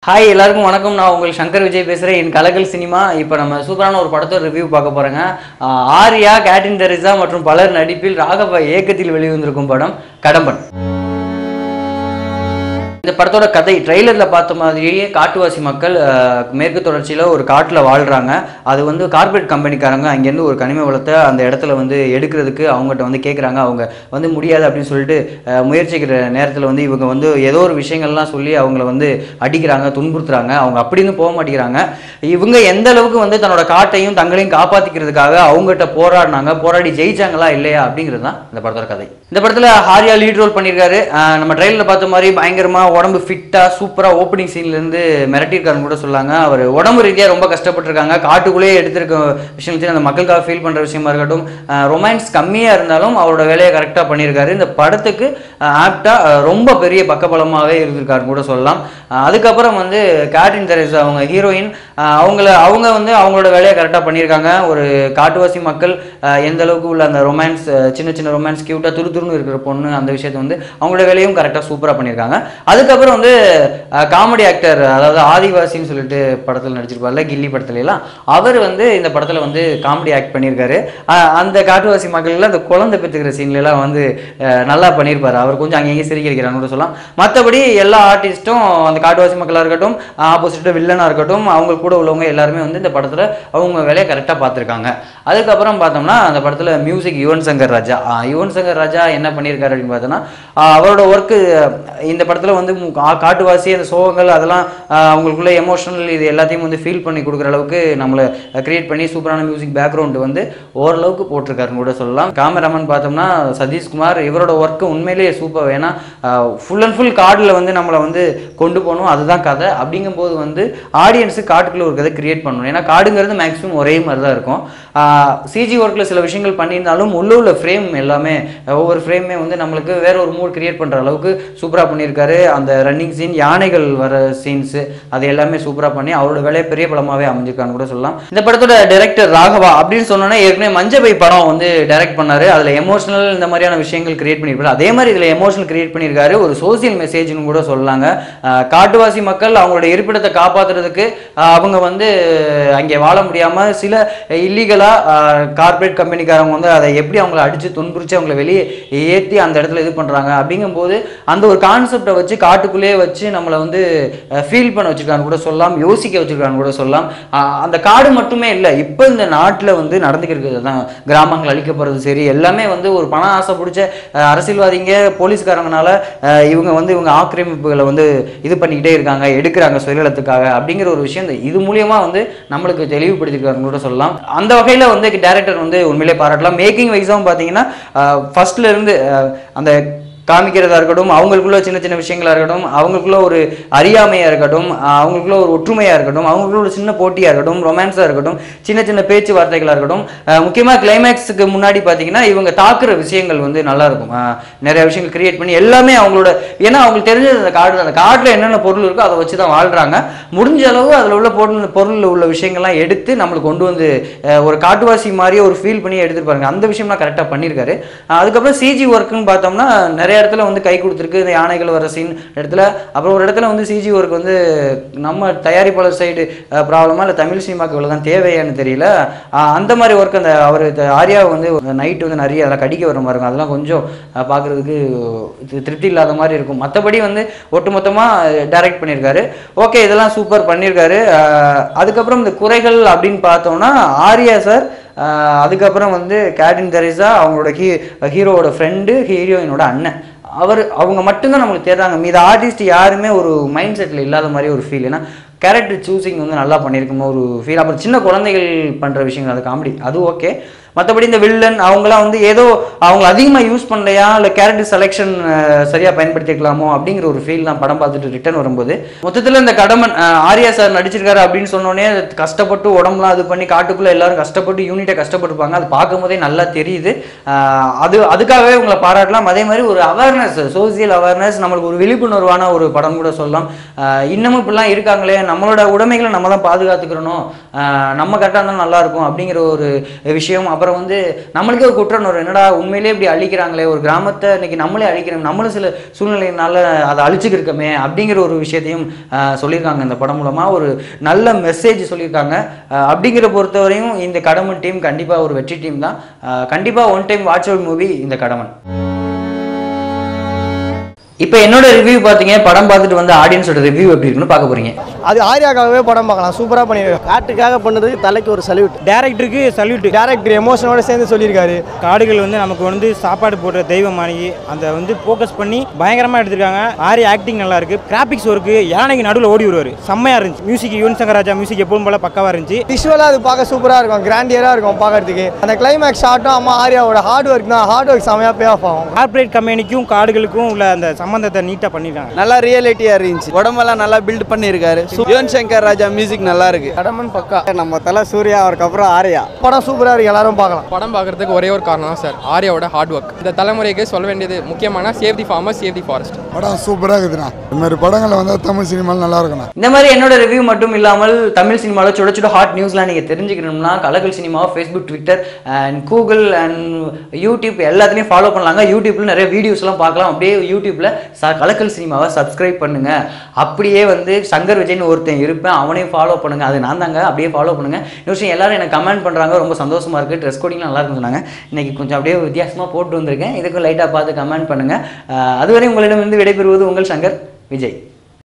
Hi எல்லாருக்கும் வணக்கம். நான் உங்கள் சங்கர் விஜய் பேசுகிறேன். என் கலக்கல் சினிமா. இப்போ நம்ம சூப்பரான ஒரு படத்தோட ரிவ்யூ பார்க்க போகிறேங்க. ஆர்யா, கேட்ரின் தெரேசா மற்றும் பலர் நடிப்பில் ராகவா இயக்கத்தில் வெளிவந்திருக்கும் படம் கடம்பன். இந்த படத்தோட கதை ட்ரெய்லரில் பார்த்த மாதிரியே காட்டுவாசி மக்கள் மேற்கு தொடர்ச்சியில் ஒரு காட்டில் வாழ்கிறாங்க. அது வந்து கார்பரேட் கம்பெனிக்காரங்க அங்கேருந்து ஒரு கனிம வளத்தை அந்த இடத்துல வந்து எடுக்கிறதுக்கு அவங்ககிட்ட வந்து கேட்குறாங்க. அவங்க வந்து முடியாது அப்படின்னு சொல்லிட்டு முயற்சிக்கிற நேரத்தில் வந்து இவங்க வந்து ஏதோ ஒரு விஷயங்கள்லாம் சொல்லி அவங்கள வந்து அடிக்கிறாங்க, துன்புறுத்துறாங்க. அவங்க அப்படின்னு போக மாட்டேங்கிறாங்க. இவங்க எந்த அளவுக்கு வந்து தன்னோட காட்டையும் தங்களையும் காப்பாற்றிக்கிறதுக்காக அவங்ககிட்ட போராடினாங்க, போராடி ஜெயிச்சாங்களா இல்லையா அப்படிங்கிறது தான் இந்த படத்தோட கதை. இந்த படத்தில் ஆர்யா லீட் ரோல் பண்ணியிருக்காரு. நம்ம ட்ரெயிலரில் பார்த்த மாதிரி பயங்கரமாக உடம்பு ஃபிட்டாக சூப்பராக ஓப்பனிங் சீன்லேருந்து மிரட்டியிருக்காருன்னு கூட சொல்லாங்க. அவர் உடம்பு ரீதியாக ரொம்ப கஷ்டப்பட்டுருக்காங்க. காட்டுக்குள்ளேயே எடுத்திருக்க விஷயம் அந்த மக்களுக்காக ஃபீல் பண்ணுற விஷயமா இருக்கட்டும், ரொமான்ஸ் கம்மியாக இருந்தாலும் அவரோட வேலையை கரெக்டாக பண்ணியிருக்காரு. இந்த படத்துக்கு ஆப்டாக ரொம்ப பெரிய பக்கபலமாகவே இருந்திருக்காருன்னு கூட சொல்லலாம். அதுக்கப்புறம் வந்து கேட்ரின் தெரேசா அவங்க ஹீரோயின், அவங்க வந்து அவங்களோட வேலையை கரெக்டாக பண்ணியிருக்காங்க. ஒரு காட்டுவாசி மக்கள் எந்த அளவுக்கு உள்ள அந்த ரொமான்ஸ், சின்ன சின்ன ரொமான்ஸ் க்யூட்டாக துருதுருன்னு இருக்கிற பொண்ணு, அந்த விஷயத்தை வந்து அவங்களோட வேலையும் கரெக்டாக சூப்பராக பண்ணியிருக்காங்க. அதுக்கப்புறம் வந்து காமெடி ஆக்டர், அதாவது ஆதிவாசின்னு சொல்லிட்டு படத்தில் நடிச்சிருப்பார்ல, கில்லி படத்துலலாம், அவர் வந்து இந்த படத்தில் வந்து காமெடி ஆக்ட் பண்ணியிருக்காரு. அந்த காட்டுவாசி மக்கள்ல அந்த குழந்தை பெற்றுக்கிற சீன்லாம் வந்து நல்லா பண்ணியிருப்பார். அவர் கொஞ்சம் அங்கேயே சிரிக்க வைக்கிறான்னு கூட சொல்லலாம். மற்றபடி எல்லா ஆர்டிஸ்ட்டும், அந்த காட்டுவாசி மக்களாக இருக்கட்டும், ஆப்போசிட்டாக வில்லனாக இருக்கட்டும், அவங்க கூட உள்ளவங்க எல்லாருமே வந்து இந்த படத்தில் அவங்க வேலையை கரெக்டாக பார்த்துருக்காங்க. அதுக்கப்புறம் பார்த்தோம்னா அந்த படத்தில் மியூசிக் யுவன் சங்கர் ராஜா. யுவன் சங்கர் ராஜா என்ன பண்ணியிருக்காரு அப்படின்னு பார்த்தோன்னா, அவரோட ஒர்க்கு இந்த படத்தில் வந்து காட்டுவாசி அந்த சோகங்கள் அதெல்லாம் அவங்களுக்குள்ள எமோஷனல் இது எல்லாத்தையும் வந்து ஃபீல் பண்ணி கொடுக்குற அளவுக்கு நம்மளை கிரியேட் பண்ணி சூப்பரான மியூசிக் பேக்ரவுண்டு வந்து ஓரளவுக்கு போட்டிருக்காருன்னு கூட சொல்லலாம். கேமராமேன் பார்த்தோம்னா சதீஷ்குமார், இவரோட ஒர்க்கு உண்மையிலேயே சூப்பர். ஏன்னா ஃபுல் அண்ட் ஃபுல் காடில் வந்து நம்மளை வந்து கொண்டு போகணும், அதுதான் கதை. அப்படிங்கும்போது வந்து ஆடியன்ஸு காட்டுக்குள்ளே ஒரு கதை கிரியேட் பண்ணணும். ஏன்னா காடுங்கிறது மேக்ஸிமம் ஒரே மாதிரி தான் இருக்கும். சிஜி ஒர்க்கில் சில விஷயங்கள் பண்ணியிருந்தாலும் உள்ள ஃப்ரேம் எல்லாமே, ஒவ்வொரு ஃப்ரேமே வந்து நம்மளுக்கு வேற ஒரு மூட் கிரியேட் பண்ணுற அளவுக்கு சூப்பராக பண்ணியிருக்காரு. அந்த ரன்னிங் சீன், யானைகள் வர சீன்ஸு, அது எல்லாமே சூப்பராக பண்ணி அவரோட வேலையை பெரிய படமாகவே அமைஞ்சிருக்கான்னு கூட சொல்லலாம். இந்த படத்தோட டைரக்டர் ராகவா அப்படின்னு சொன்னோன்னா, ஏற்கனவே மஞ்சபை படம் வந்து டைரக்ட் பண்ணாரு. அதில் எமோஷனல் இந்த மாதிரியான விஷயங்கள் கிரியேட் பண்ணியிருப்பாரு. அதே மாதிரி இதில் எமோஷனல் கிரியேட் பண்ணியிருக்காரு. ஒரு சோசியல் மெசேஜ்னு கூட சொல்லலாங்க. காட்டுவாசி மக்கள் அவங்களோட இருப்பிடத்தை காப்பாற்றுறதுக்கு அவங்க வந்து அங்கே வாழ முடியாமல் சில இல்லீகலாக கார்பரேட் கம்பெனிக்காரங்க வந்து அதை எப்படி அவங்கள அடித்து துன்புறுத்தி அவங்கள வெளியே ஏற்றி அந்த இடத்துல இது பண்ணுறாங்க. அப்படிங்கும்போது அந்த ஒரு கான்செப்டை வச்சு காட்டுக்குள்ளேயே வச்சு நம்மளை வந்து ஃபீல் பண்ண வச்சுருக்கான்னு கூட சொல்லலாம், யோசிக்க வச்சுருக்கான்னு கூட சொல்லலாம். அந்த காடு மட்டுமே இல்லை, இப்போ இந்த நாட்டில் வந்து நடந்துக்கிறது தான். கிராமங்கள் அழிக்கப்படுறது சரி, எல்லாமே வந்து ஒரு பணம் ஆசை பிடிச்ச அரசியல்வாதிங்க, போலீஸ்காரங்கனால இவங்க வந்து இவங்க ஆக்கிரமிப்புகளை வந்து இது பண்ணிக்கிட்டே இருக்காங்க, எடுக்கிறாங்க சுயநலத்துக்காக. அப்படிங்கிற ஒரு விஷயம் இது மூலியமாக வந்து நம்மளுக்கு தெளிவுபடுத்திருக்காருன்னு கூட சொல்லலாம். அந்த வகையில் வந்து டைரக்டர் வந்து உண்மையிலே பாராட்டலாம். மேக்கிங் வைஸாகவும் பார்த்தீங்கன்னா ஃபர்ஸ்ட்ல இருந்து அந்த காமிக்கிறதா இருக்கட்டும், அவங்களுக்குள்ள சின்ன சின்ன விஷயங்களா இருக்கட்டும், அவங்களுக்குள்ள ஒரு அறியாமையாக இருக்கட்டும், அவங்களுக்குள்ள ஒரு ஒற்றுமையாக இருக்கட்டும், அவங்களுக்குள்ள ஒரு சின்ன போட்டியாக இருக்கட்டும், ரொமான்ஸாக இருக்கட்டும், சின்ன சின்ன பேச்சுவார்த்தைகளாக இருக்கட்டும், முக்கியமாக கிளைமேக்ஸுக்கு முன்னாடி பார்த்தீங்கன்னா இவங்க தாக்குற விஷயங்கள் வந்து நல்லா இருக்கும். நிறைய விஷயங்கள் கிரியேட் பண்ணி எல்லாமே அவங்களோட, ஏன்னா அவங்களுக்கு தெரிஞ்சது அந்த காடு, அந்த காட்டில் என்னென்ன பொருள் இருக்கோ அதை வச்சு தான் வாழ்கிறாங்க. முடிஞ்ச அளவு அதில் உள்ள பொருளில் உள்ள விஷயங்கள்லாம் எடுத்து நம்மளுக்கு கொண்டு வந்து ஒரு காட்டுவாசி மாதிரியே ஒரு ஃபீல் பண்ணி எடுத்துருப்பாருங்க. அந்த விஷயம்லாம் கரெக்டாக பண்ணியிருக்காரு. அதுக்கப்புறம் சிஜி ஒர்க்குன்னு பார்த்தோம்னா நிறைய இடத்துல வந்து கை கொடுத்துருக்கு. இந்த யானைகள் வர சீன் இடத்துல, அப்புறம் ஒரு இடத்துல வந்து சிஜி ஒர்க் வந்து நம்ம தயாரிப்பாளர் சைடு ப்ராப்ளமா இல்லை தமிழ் சினிமாவுக்கு இவ்வளோதான் தேவையான்னு தெரியல. அந்த மாதிரி ஒர்க் அந்த அவர் ஆர்யா வந்து நைட்டு வந்து நிறைய அதெல்லாம் கடிக்க வர மாதிரி இருக்கும். அதெல்லாம் கொஞ்சம் பார்க்குறதுக்கு திருப்தி இல்லாத மாதிரி இருக்கும். மற்றபடி வந்து ஒட்டுமொத்தமாக டைரக்ட் பண்ணியிருக்காரு. ஓகே, இதெல்லாம் சூப்பர் பண்ணியிருக்காரு. அதுக்கப்புறம் இந்த குறைகள் அப்படின்னு பார்த்தோம்னா, ஆர்யா சார், அதுக்கப்புறம் வந்து கேட்ரின் தெரேசா அவங்களோட ஹீரோவோட ஃப்ரெண்டு, ஹீரோயினோட அண்ணன், அவங்க மட்டும்தான் நம்மளுக்கு தேடுறாங்க. மீத ஆர்டிஸ்ட் யாருமே ஒரு மைண்ட் செட்டில் இல்லாத மாதிரி ஒரு ஃபீல். ஏன்னா கேரக்டர் சூஸிங் வந்து நல்லா பண்ணியிருக்குமோ ஒரு ஃபீல். அப்புறம் சின்ன குழந்தைகள் பண்ணுற விஷயங்கள், அது காமெடி, அது ஓகே. மற்றபடி இந்த வில்லன் அவங்களாம் வந்து ஏதோ அவங்க அதிகமாக யூஸ் பண்ணலையா, இல்லை கேரக்டர் செலெக்ஷன் சரியாக பயன்படுத்திக்கலாமோ அப்படிங்கிற ஒரு ஃபீல் தான் படம் பார்த்துட்டு ரிட்டர்ன் வரும்போது. மொத்தத்தில் இந்த கடம்பன் ஆர்யா சார் நடிச்சிருக்காரு அப்படின்னு சொன்னோடனே கஷ்டப்பட்டு உடம்புலாம் அது பண்ணி காட்டுக்குள்ளே எல்லாரும் கஷ்டப்பட்டு யூனிட்டை கஷ்டப்பட்டுருப்பாங்க. அது பார்க்கும் போதே நல்லா தெரியுது. அதுக்காகவே உங்களை பாராட்டலாம். அதே மாதிரி ஒரு அவேர்னஸ், சோசியல் அவேர்னஸ், நம்மளுக்கு ஒரு விழிப்புணர்வான ஒரு படம் கூட சொல்லலாம். இன்னமும் இப்படிலாம் இருக்காங்களே, நம்மளோட உடைமைகளை நம்ம தான் பாதுகாத்துக்கிறணும், நம்ம கரெக்டாக இருந்தாலும் நல்லாயிருக்கும் அப்படிங்கிற ஒரு விஷயம். அப்புறம் வந்து நம்மளுக்கே ஒரு குற்றம் வரும், என்னடா உண்மையிலே இப்படி அழிக்கிறாங்களே, ஒரு கிராமத்தை இன்னைக்கு நம்மளே அழிக்கிறோம், நம்மளும் சில சூழ்நிலையினால அதை அழிச்சுக்கிருக்கோமே அப்படிங்கிற ஒரு விஷயத்தையும் சொல்லியிருக்காங்க. இந்த படம் மூலமாக ஒரு நல்ல மெசேஜ் சொல்லியிருக்காங்க. அப்படிங்கிற பொறுத்தவரையும் இந்த கடமன் டீம் கண்டிப்பாக ஒரு வெற்றி டீம் தான். கண்டிப்பாக one time watch out movie இந்த கடமன். இப்போ என்னோட ரிவ்யூ பார்த்தீங்க, படம் பார்த்துட்டு வந்து ஆடியன்ஸோட ரிவ்யூ எப்படி இருக்குன்னு பார்க்க போறீங்க. அது ஆர்யாக்காகவே படம் பார்க்கலாம், சூப்பராக பண்ணியிருக்காரு. காட்டுக்காக பண்ணதுக்கு தலைக்கு ஒரு சல்யூட், டேரக்டருக்கு சல்யூட். டேரக்டர் எமோஷனோட சேர்ந்து சொல்லியிருக்காரு. காடுகள் வந்து நமக்கு வந்து சாப்பாடு போடுற தெய்வம் மாதிரி அந்த வந்து ஃபோக்கஸ் பண்ணி பயங்கரமாக எடுத்திருக்காங்க. ஆர்யா ஆக்டிங் நல்லா இருக்கு, கிராபிக்ஸ் ஒர்க்கு, யானைக்கு நடுவில் ஓடி வருவார், செம்மையாக இருந்துச்சு. மியூசிக் யுவன் சங்கர் ராஜா மியூசிக் எப்பவும் போல பக்காவாக இருந்துச்சு. விஷுவலாக அது பார்க்க சூப்பராக இருக்கும், கிராண்டியராக இருக்கும் பார்க்கறதுக்கு. அந்த கிளைமேக்ஸ் ஷாட்டும் அம்மா ஆர்யாவோட ஹார்ட் ஒர்க் தான், ஹார்ட் ஒர்க் செம்மையாக பே ஆஃப் ஆகும். கார்பரேட் கம்பெனிக்கும் காடுகளுக்கும் உள்ள அந்த சம்பந்தத்தை நீட்டாக பண்ணியிருக்காங்க. நல்லா ரியாலிட்டியா இருந்துச்சு, உடம்பெல்லாம் நல்லா பில்ட் பண்ணியிருக்காரு. யுவன் சங்கர் ராஜா மியூசிக் நல்லா இருக்கு. கடமன் பக்கா. நம்ம தலை சூர்யா, அவருக்கு அப்புறம் ஆர்யா. படம் சூப்பராக இருக்கு, எல்லாரும் பார்க்கலாம். படம் பார்க்கறதுக்கு ஒரே ஒரு காரணம் தான் சார், ஆர்யாவோட ஹார்ட் ஒர்க். இந்த தலைமுறைக்கு சொல்ல வேண்டியது முக்கியமான save the farmer, save the forest. படம் சூப்பராக இருக்குதுண்ணா. இந்த மாதிரி படங்கள் வந்து தமிழ் சினிமாவில் நல்லா இருக்கணும். இந்த மாதிரி என்னோட ரிவ்யூ மட்டும் இல்லாமல் தமிழ் சினிமாவில் சுட சுட ஹாட் நியூஸ்லாம் நீங்கள் தெரிஞ்சுக்கணும்னா கலக்கல் சினிமாவை Facebook, Twitter and Google and YouTube எல்லாத்துலேயும் ஃபாலோ பண்ணலாங்க. யூடியூப்ல நிறைய வீடியோஸ்லாம் பார்க்கலாம். அப்படியே யூடியூப்ல கலக்கல் சினிமாவை சப்ஸ்கிரைப் பண்ணுங்க. அப்படியே வந்து சங்கர் விஜய்னு ஒருத்தன் இருப்பேன், அவனையும் ஃபாலோ பண்ணுங்க. அது நான் தாங்க, அப்படியே ஃபாலோ பண்ணுங்க. இன்னொரு விஷயம், எல்லாரும் எனக்கு கமெண்ட் பண்ணுறாங்க, ரொம்ப சந்தோஷமா இருக்குது. ட்ரெஸ் கோடிங்லாம் நல்லா இருக்குன்னு சொன்னாங்க. இன்னைக்கு கொஞ்சம் அப்படியே வித்தியாசமாக போட்டு வந்திருக்கேன். இதுக்கும் லைட்டாக பார்த்து கமெண்ட் பண்ணுங்க. அதுவரை உங்களிடமிருந்து விடைபெறுவது உங்கள் சங்கர் விஜய்.